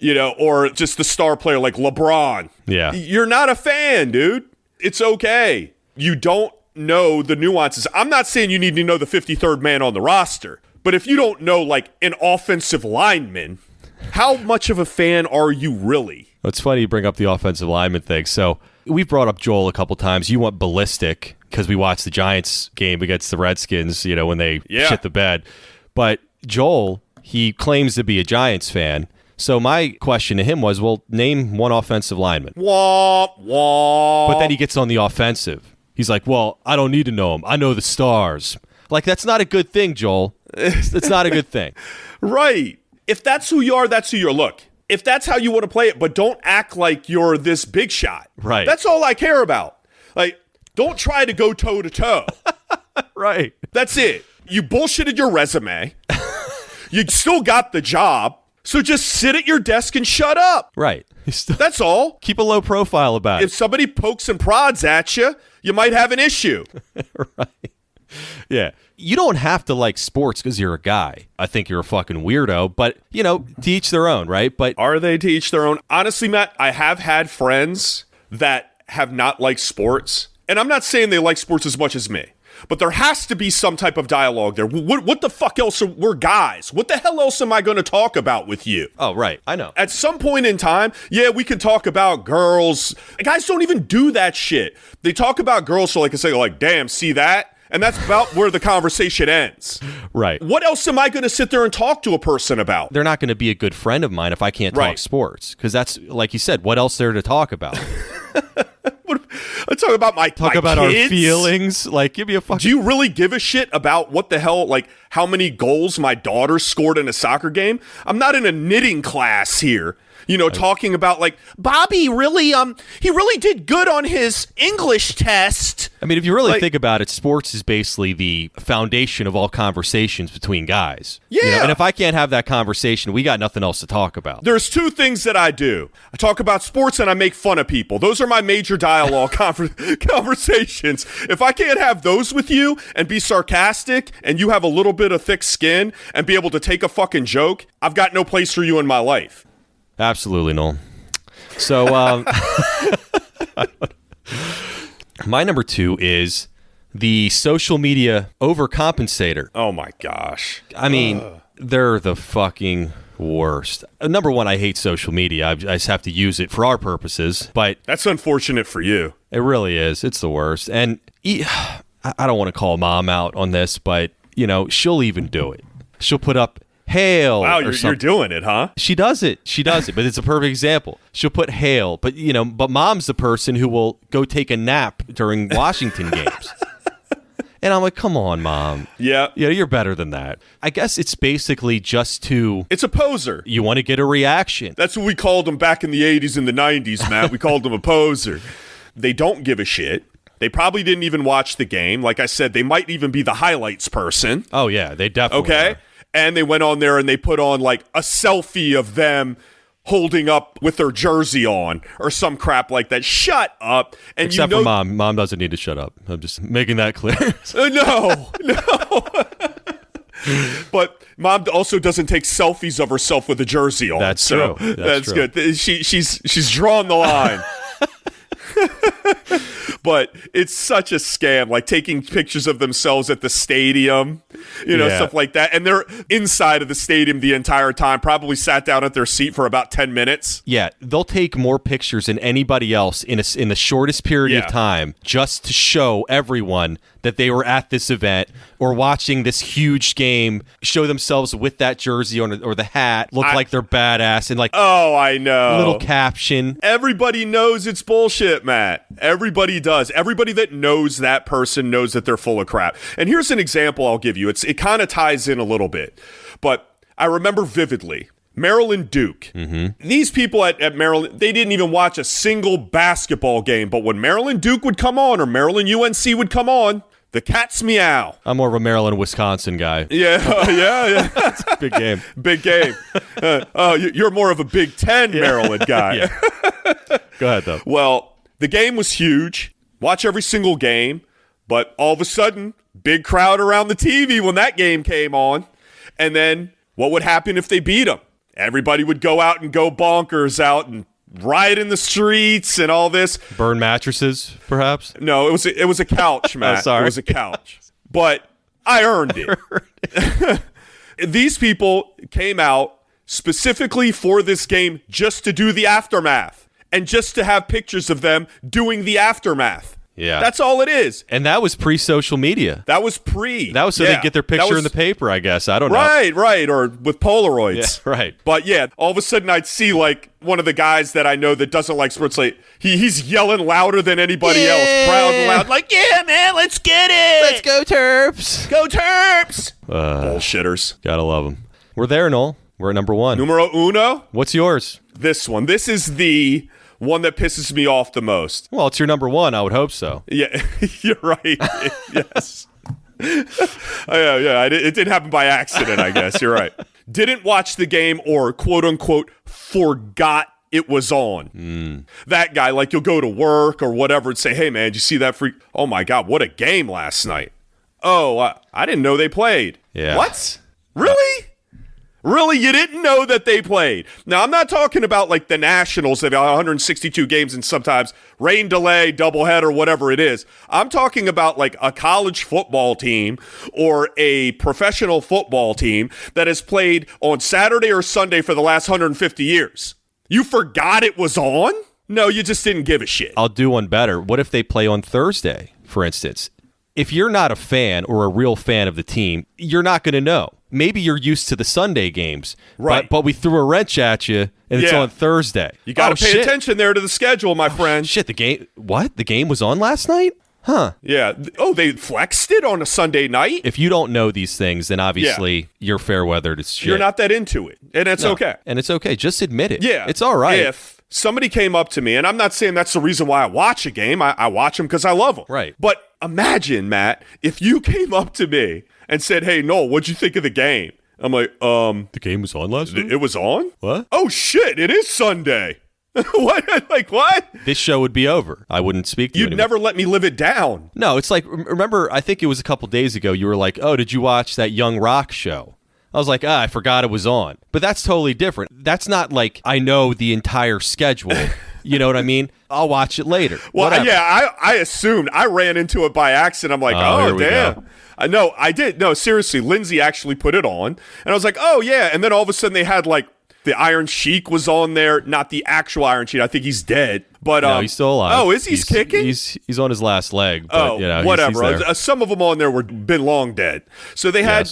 Speaker 11: just the star player like LeBron.
Speaker 10: Yeah.
Speaker 11: You're not a fan, dude. It's okay. You don't know the nuances. I'm not saying you need to know the 53rd man on the roster, but if you don't know like an offensive lineman, how much of a fan are you really?
Speaker 10: It's funny you bring up the offensive lineman thing. So we've brought up Joel a couple times. You went ballistic because we watched the Giants game against the Redskins, when they shit the bed. But Joel, he claims to be a Giants fan. So my question to him was, well, name one offensive lineman.
Speaker 11: Womp, womp.
Speaker 10: But then he gets on the offensive. He's like, well, I don't need to know them. I know the stars. Like, that's not a good thing, Joel. It's not a good thing.
Speaker 11: Right. If that's who you are, that's who you're. Look, if that's how you want to play it, but don't act like you're this big shot.
Speaker 10: Right.
Speaker 11: That's all I care about. Like, don't try to go toe-to-toe.
Speaker 10: Right.
Speaker 11: That's it. You bullshitted your resume. You still got the job. So just sit at your desk and shut up.
Speaker 10: Right.
Speaker 11: That's all.
Speaker 10: Keep a low profile about it.
Speaker 11: If somebody pokes and prods at you, you might have an issue.
Speaker 10: Right. Yeah. You don't have to like sports because you're a guy. I think you're a fucking weirdo, but, to each their own, right? But
Speaker 11: are they to each their own? Honestly, Matt, I have had friends that have not liked sports, and I'm not saying they like sports as much as me. But there has to be some type of dialogue there. What the fuck else? We're guys. What the hell else am I going to talk about with you?
Speaker 10: Oh, right. I know.
Speaker 11: At some point in time, yeah, we can talk about girls. Guys don't even do that shit. They talk about girls so like I say, like, damn, see that? And that's about where the conversation ends.
Speaker 10: Right.
Speaker 11: What else am I going to sit there and talk to a person about?
Speaker 10: They're not going to be a good friend of mine if I can't talk sports. Because that's, like you said, what else there to talk about?
Speaker 11: I talk about my
Speaker 10: our
Speaker 11: kids.
Speaker 10: feelings. Like, give me a fucking.
Speaker 11: Do you really give a shit about what the hell, like how many goals my daughter scored in a soccer game? I'm not in a knitting class here. Talking about like Bobby really, he really did good on his English test.
Speaker 10: I mean, if you really think about it, sports is basically the foundation of all conversations between guys.
Speaker 11: Yeah.
Speaker 10: And if I can't have that conversation, we got nothing else to talk about.
Speaker 11: There's two things that I do. I talk about sports and I make fun of people. Those are my major dialogue conversations. If I can't have those with you and be sarcastic and you have a little bit of thick skin and be able to take a fucking joke, I've got no place for you in my life.
Speaker 10: Absolutely, Noel. So, my number 2 is the social media overcompensator.
Speaker 11: Oh my gosh.
Speaker 10: I mean, they're the fucking worst. Number 1, I hate social media. I just have to use it for our purposes, but
Speaker 11: that's unfortunate for you.
Speaker 10: It really is. It's the worst. And I don't want to call Mom out on this, but she'll even do it. She'll put up hail.
Speaker 11: Wow, you're doing it, huh?
Speaker 10: She does it, but it's a perfect example. She'll put hail, but but Mom's the person who will go take a nap during Washington games. And I'm like, come on, Mom.
Speaker 11: Yeah.
Speaker 10: You're better than that. I guess it's basically just to...
Speaker 11: It's a poser.
Speaker 10: You want to get a reaction.
Speaker 11: That's what we called them back in the 80s and the 90s, Matt. We called them a poser. They don't give a shit. They probably didn't even watch the game. Like I said, they might even be the highlights person.
Speaker 10: Oh, yeah, they definitely are.
Speaker 11: And they went on there and they put on like a selfie of them holding up with their jersey on or some crap like that. Shut up. And
Speaker 10: Except for Mom. Mom doesn't need to shut up. I'm just making that clear.
Speaker 11: No. But Mom also doesn't take selfies of herself with a jersey on.
Speaker 10: That's true.
Speaker 11: That's true. Good. She's drawn the line. But it's such a scam, like taking pictures of themselves at the stadium, stuff like that. And they're inside of the stadium the entire time, probably sat down at their seat for about 10 minutes.
Speaker 10: Yeah, they'll take more pictures than anybody else in the shortest period of time just to show everyone that they were at this event or watching this huge game, show themselves with that jersey or the hat, look like they're badass, and like,
Speaker 11: oh, I know,
Speaker 10: little caption.
Speaker 11: Everybody knows it's bullshit, Matt. Everybody does. Everybody that knows that person knows that they're full of crap. And here's an example I'll give you. It kind of ties in a little bit, but I remember vividly Maryland Duke. Mm-hmm. These people at Maryland, they didn't even watch a single basketball game, but when Maryland Duke would come on or Maryland UNC would come on, the cats meow.
Speaker 10: I'm more of a Maryland-Wisconsin guy.
Speaker 11: Yeah.
Speaker 10: It's a big game.
Speaker 11: Big game. You're more of a Big Ten Maryland guy.
Speaker 10: Go ahead, though.
Speaker 11: Well, the game was huge. Watch every single game. But all of a sudden, big crowd around the TV when that game came on. And then what would happen if they beat them? Everybody would go out and go bonkers out and riot in the streets and all this.
Speaker 10: Burn mattresses, perhaps?
Speaker 11: No, it was a couch, Matt.
Speaker 10: Oh, sorry.
Speaker 11: It was a couch. But I earned it. These people came out specifically for this game just to do the aftermath and just to have pictures of them doing the aftermath.
Speaker 10: Yeah.
Speaker 11: That's all it is.
Speaker 10: And that was pre-social media.
Speaker 11: That was pre.
Speaker 10: That was so they'd get their picture in the paper, I guess. I don't know.
Speaker 11: Right. Or with Polaroids.
Speaker 10: Yeah, right.
Speaker 11: But yeah, all of a sudden I'd see like one of the guys that I know that doesn't like sports, like he's yelling louder than anybody else. Proud and loud. Like, yeah, man, let's get it.
Speaker 10: Let's go Terps.
Speaker 11: Go Terps. Bullshitters.
Speaker 10: Gotta love them. We're there, Noel. We're at number 1.
Speaker 11: Numero uno.
Speaker 10: What's yours?
Speaker 11: This one. This is the one that pisses me off the most.
Speaker 10: Well, it's your number 1. I would hope so.
Speaker 11: Yeah, you're right. Yes. Yeah. It didn't happen by accident, I guess. You're right. Didn't watch the game or quote unquote forgot it was on. That guy, like you'll go to work or whatever and say, hey man, did you see that freak? Oh my God, what a game last night. Oh, I didn't know they played.
Speaker 10: Yeah.
Speaker 11: What? Really? Really? You didn't know that they played? Now, I'm not talking about like the Nationals that have 162 games and sometimes rain delay, doubleheader, whatever it is. I'm talking about like a college football team or a professional football team that has played on Saturday or Sunday for the last 150 years. You forgot it was on? No, you just didn't give a shit.
Speaker 10: I'll do one better. What if they play on Thursday, for instance? If you're not a fan or a real fan of the team, you're not going to know. maybe you're used to the Sunday games,
Speaker 11: right?
Speaker 10: But we threw a wrench at you, and it's on Thursday.
Speaker 11: You got to pay attention there to the schedule, my friend.
Speaker 10: Shit, the game. What? The game was on last night? Huh.
Speaker 11: Yeah. Oh, they flexed it on a Sunday night?
Speaker 10: If you don't know these things, then obviously you're fair-weathered as shit.
Speaker 11: You're not that into it, and it's okay.
Speaker 10: And it's okay. Just admit it.
Speaker 11: Yeah.
Speaker 10: It's all right.
Speaker 11: If somebody came up to me, and I'm not saying that's the reason why I watch a game. I watch them because I love them.
Speaker 10: Right.
Speaker 11: But imagine, Matt, if you came up to me and said, hey, Noel, what'd you think of the game? I'm like,
Speaker 10: The game was on last night?
Speaker 11: It was on?
Speaker 10: What?
Speaker 11: Oh, shit, it is Sunday. What? Like, what?
Speaker 10: This show would be over. I wouldn't speak to you
Speaker 11: You'd never let me live it down.
Speaker 10: No, it's like, remember, I think it was a couple days ago, you were like, oh, did you watch that Young Rock show? I was like, I forgot it was on. But that's totally different. That's not like I know the entire schedule. You know what I mean? I'll watch it later.
Speaker 11: Well,
Speaker 10: Whatever.
Speaker 11: yeah, I assumed. I ran into it by accident. I'm like, oh damn. No, I did. No, seriously, Lindsay actually put it on. And I was like, oh, yeah. And then all of a sudden they had like the Iron Sheik was on there. Not the actual Iron Sheik. I think he's dead. But
Speaker 10: no, he's still alive.
Speaker 11: Oh, is he's kicking?
Speaker 10: He's on his last leg. But,
Speaker 11: whatever.
Speaker 10: He's
Speaker 11: some of them on there were been long dead. So they had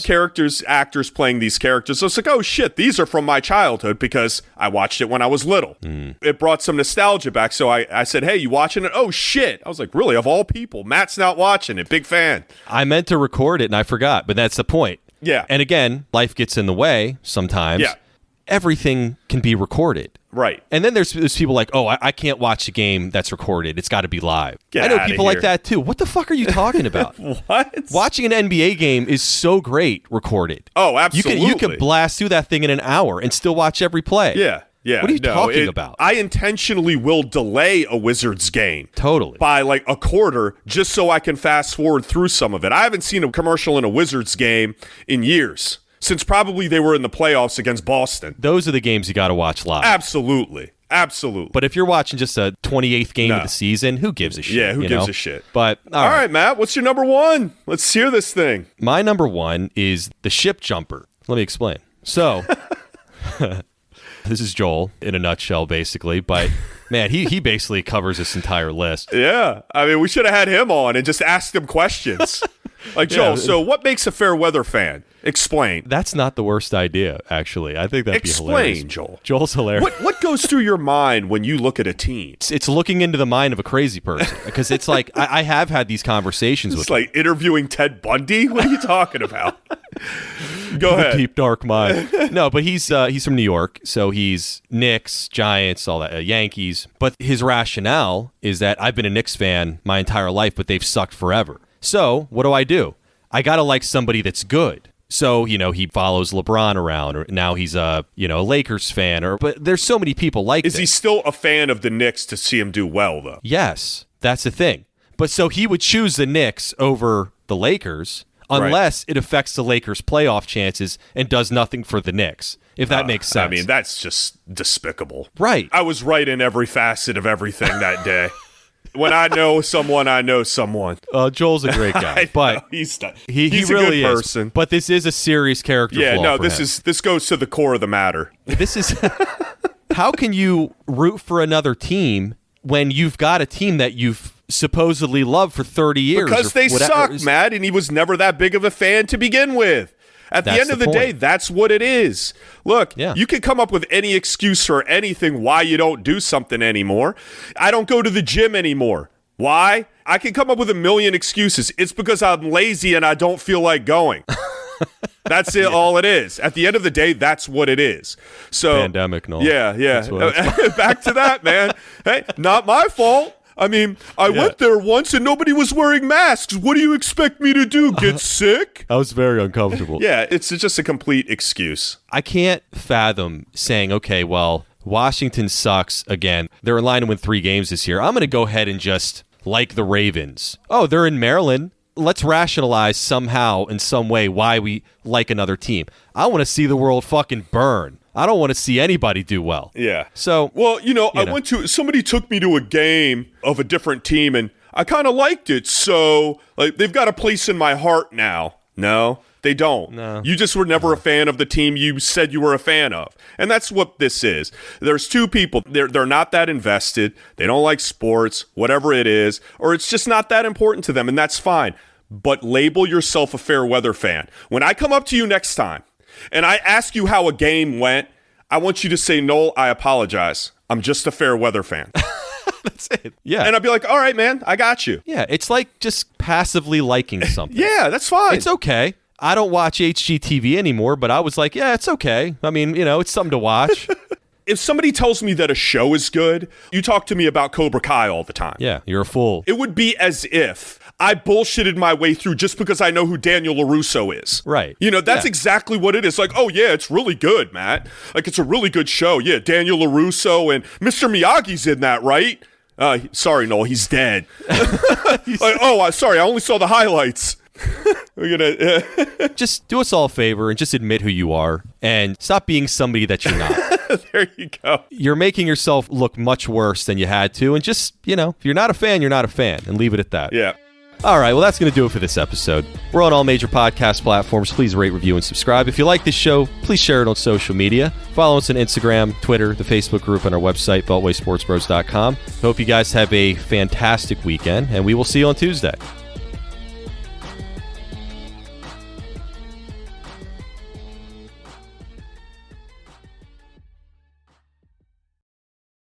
Speaker 11: actors playing these characters. So it's like, oh shit, these are from my childhood because I watched it when I was little. It brought some nostalgia back. So I said, hey, you watching it? Oh shit. I was like, really? Of all people, Matt's not watching it. Big fan.
Speaker 10: I meant to record it and I forgot, but that's the point.
Speaker 11: Yeah.
Speaker 10: And again, life gets in the way sometimes.
Speaker 11: Yeah.
Speaker 10: Everything can be recorded.
Speaker 11: Right.
Speaker 10: And then there's people like, oh, I can't watch a game that's recorded. It's got to be live.
Speaker 11: Get
Speaker 10: I know
Speaker 11: outta
Speaker 10: people
Speaker 11: here.
Speaker 10: like that too. What the fuck are you talking about?
Speaker 11: What?
Speaker 10: Watching an NBA game is so great recorded.
Speaker 11: Oh, absolutely.
Speaker 10: You can blast through that thing in an hour and still watch every play.
Speaker 11: Yeah. Yeah.
Speaker 10: What are you talking about?
Speaker 11: I intentionally will delay a Wizards game.
Speaker 10: Totally.
Speaker 11: By like a quarter just so I can fast forward through some of it. I haven't seen a commercial in a Wizards game in years. Since probably they were in the playoffs against Boston.
Speaker 10: Those are the games you got to watch live.
Speaker 11: Absolutely. Absolutely.
Speaker 10: But if you're watching just a 28th game of the season, who gives a shit?
Speaker 11: Yeah, who gives a shit?
Speaker 10: But
Speaker 11: all right, Matt, what's your number one? Let's hear this thing.
Speaker 10: My number one is the ship jumper. Let me explain. So, this is Joel in a nutshell, basically. But, man, he basically covers this entire list.
Speaker 11: Yeah. I mean, we should have had him on and just asked him questions. Like, Joel, so what makes a fair weather fan? Explain.
Speaker 10: That's not the worst idea, actually. I think that'd be hilarious.
Speaker 11: Explain, Joel.
Speaker 10: Joel's hilarious.
Speaker 11: What goes through your mind when you look at a team?
Speaker 10: It's looking into the mind of a crazy person. Because it's like, I have had these conversations with
Speaker 11: It's like interviewing Ted Bundy? What are you talking about? Go ahead.
Speaker 10: Deep, dark mind. No, but he's from New York, so he's Knicks, Giants, all that, Yankees. But his rationale is that I've been a Knicks fan my entire life, but they've sucked forever. So what do? I got to like somebody that's good. So, he follows LeBron around, or now he's a Lakers fan, but there's so many people like
Speaker 11: Is he still a fan of the Knicks to see him do well, though?
Speaker 10: Yes, that's the thing. But so he would choose the Knicks over the Lakers unless it affects the Lakers' playoff chances and does nothing for the Knicks, if that makes sense.
Speaker 11: I mean, that's just despicable.
Speaker 10: Right.
Speaker 11: I was right in every facet of everything that day. When I know someone, I know someone.
Speaker 10: Joel's a great guy, but
Speaker 11: he's
Speaker 10: he
Speaker 11: a
Speaker 10: really
Speaker 11: good
Speaker 10: is.
Speaker 11: person.
Speaker 10: But this is a serious character flaw.
Speaker 11: Yeah, no,
Speaker 10: for him.
Speaker 11: this goes to the core of the matter.
Speaker 10: This is how can you root for another team when you've got a team that you've supposedly loved for 30 years?
Speaker 11: Because they suck, Matt, and he was never that big of a fan to begin with. At the end of the day, that's what it is. Look, you can come up with any excuse for anything why you don't do something anymore. I don't go to the gym anymore. Why? I can come up with a million excuses. It's because I'm lazy and I don't feel like going. That's it. All it is. At the end of the day, that's what it is. So
Speaker 10: pandemic, no.
Speaker 11: Yeah. Back to that, man. Hey, not my fault. I mean, I went there once and nobody was wearing masks. What do you expect me to do? Get sick?
Speaker 10: I was very uncomfortable.
Speaker 11: Yeah, it's just a complete excuse.
Speaker 10: I can't fathom saying, okay, well, Washington sucks again. They're in line to win 3 games this year. I'm going to go ahead and just like the Ravens. Oh, they're in Maryland. Let's rationalize somehow in some way why we like another team. I want to see the world fucking burn. I don't want to see anybody do well.
Speaker 11: Yeah.
Speaker 10: So,
Speaker 11: well, somebody took me to a game of a different team and I kind of liked it. So, like, they've got a place in my heart now. No, they don't.
Speaker 10: No.
Speaker 11: You just were never a fan of the team you said you were a fan of. And that's what this is. There's 2 people. They're not that invested. They don't like sports, whatever it is, or it's just not that important to them, and that's fine. but label yourself a fair weather fan. When I come up to you next time and I ask you how a game went, I want you to say, Noel, I apologize. I'm just a fair weather fan.
Speaker 10: That's it. Yeah.
Speaker 11: And I'd be like, all right, man, I got you.
Speaker 10: Yeah, it's like just passively liking something.
Speaker 11: Yeah, that's fine.
Speaker 10: It's okay. I don't watch HGTV anymore, but I was like, yeah, it's okay. I mean, it's something to watch.
Speaker 11: If somebody tells me that a show is good, you talk to me about Cobra Kai all the time.
Speaker 10: Yeah, you're a fool.
Speaker 11: It would be as if I bullshitted my way through just because I know who Daniel LaRusso is.
Speaker 10: Right.
Speaker 11: That's exactly what it is. Like, oh, yeah, it's really good, Matt. Like, it's a really good show. Yeah, Daniel LaRusso and Mr. Miyagi's in that, right? Sorry, Noel, he's dead. Sorry, I only saw the highlights. We're gonna
Speaker 10: just do us all a favor and just admit who you are and stop being somebody that you're not.
Speaker 11: There you go.
Speaker 10: You're making yourself look much worse than you had to, and just, if you're not a fan, you're not a fan, and leave it at that.
Speaker 11: Yeah.
Speaker 10: All right, well, that's going to do it for this episode. We're on all major podcast platforms. Please rate, review, and subscribe. If you like this show, please share it on social media. Follow us on Instagram, Twitter, the Facebook group, and our website, beltwaysportsbros.com. Hope you guys have a fantastic weekend, and we will see you on Tuesday.